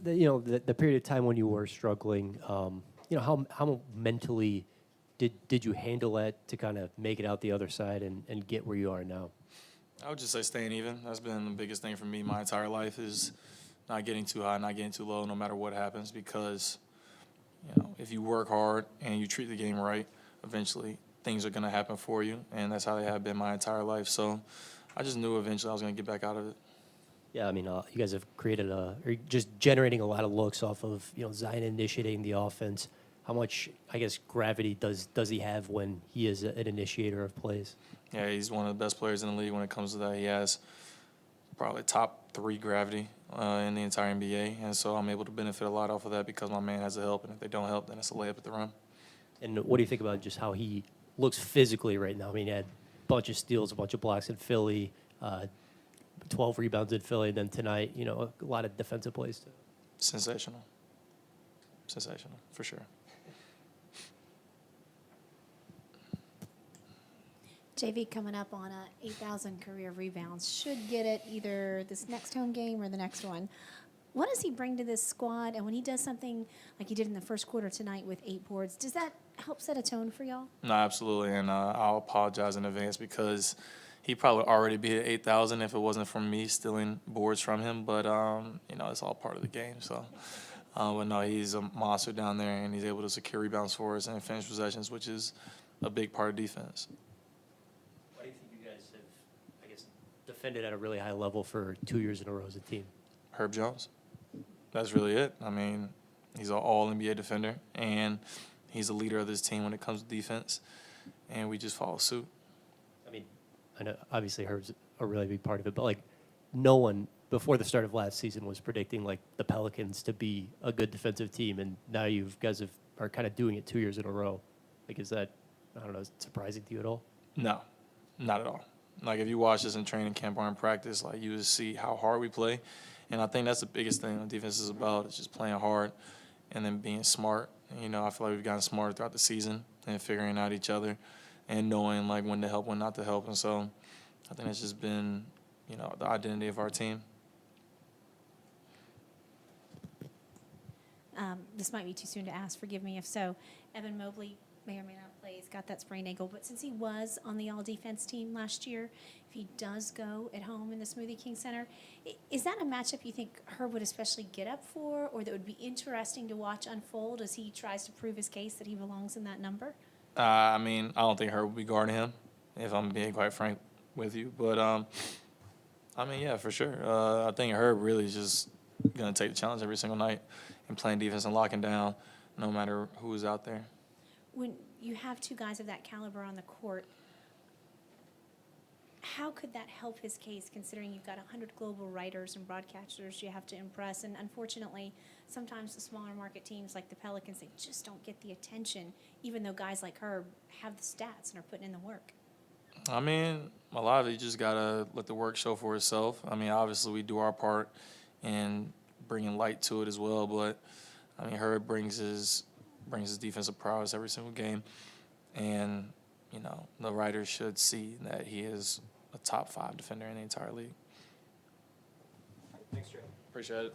the period of time when you were struggling, how mentally did you handle that to kind of make it out the other side and get where you are now? I would just say staying even. That's been the biggest thing for me my entire life is not getting too high, not getting too low, no matter what happens. Because, if you work hard and you treat the game right, eventually things are going to happen for you. And that's how they have been my entire life. So I just knew eventually I was going to get back out of it. Yeah, I mean, you guys have created or just generating a lot of looks off of Zion initiating the offense. How much, I guess, gravity does he have when he is an initiator of plays? Yeah, he's one of the best players in the league when it comes to that. He has probably top 3 gravity in the entire NBA, and so I'm able to benefit a lot off of that because my man has the help, and if they don't help, then it's a layup at the rim. And what do you think about just how he looks physically right now? I mean, he had a bunch of steals, a bunch of blocks in Philly, 12 rebounds in Philly, and then tonight, a lot of defensive plays too. Sensational, for sure. JV coming up on 8,000 career rebounds. Should get it either this next home game or the next one. What does he bring to this squad? And when he does something like he did in the first quarter tonight with 8 boards, does that help set a tone for y'all? No, absolutely, and I'll apologize in advance because he probably already be at 8,000 if it wasn't from me stealing boards from him. But, it's all part of the game. So, but no, he's a monster down there, and he's able to secure rebounds for us and finish possessions, which is a big part of defense. Why do you think you guys have, I guess, defended at a really high level for 2 years in a row as a team? Herb Jones. That's really it. I mean, he's an all-NBA defender, and he's a leader of this team when it comes to defense, and we just follow suit. I mean, I know obviously Herb's a really big part of it, but no one before the start of last season was predicting the Pelicans to be a good defensive team, and now you guys are kind of doing it 2 years in a row. Is that, I don't know, surprising to you at all? No, not at all. If you watch us in training camp or in practice, you would see how hard we play, and I think that's the biggest thing on defense is about. It's just playing hard and then being smart. And, I feel like we've gotten smarter throughout the season and figuring out each other and knowing when to help, when not to help. And so I think that's just been, the identity of our team. This might be too soon to ask. Forgive me if so. Evan Mobley may or may not play. He's got that sprained ankle. But since he was on the all-defense team last year, if he does go at home in the Smoothie King Center, is that a matchup you think Herb would especially get up for or that would be interesting to watch unfold as he tries to prove his case that he belongs in that number? I don't think Herb will be guarding him, if I'm being quite frank with you. But, yeah, for sure. I think Herb really is just going to take the challenge every single night and playing defense and locking down no matter who's out there. When you have 2 guys of that caliber on the court, how could that help his case, considering you've got 100 global writers and broadcasters you have to impress? And unfortunately, sometimes the smaller market teams like the Pelicans, they just don't get the attention, even though guys like Herb have the stats and are putting in the work. A lot of it you just got to let the work show for itself. Obviously we do our part in bringing light to it as well, but, Herb brings his defensive prowess every single game. And, the writers should see that he is a top 5 defender in the entire league. Thanks, Trey. Appreciate it.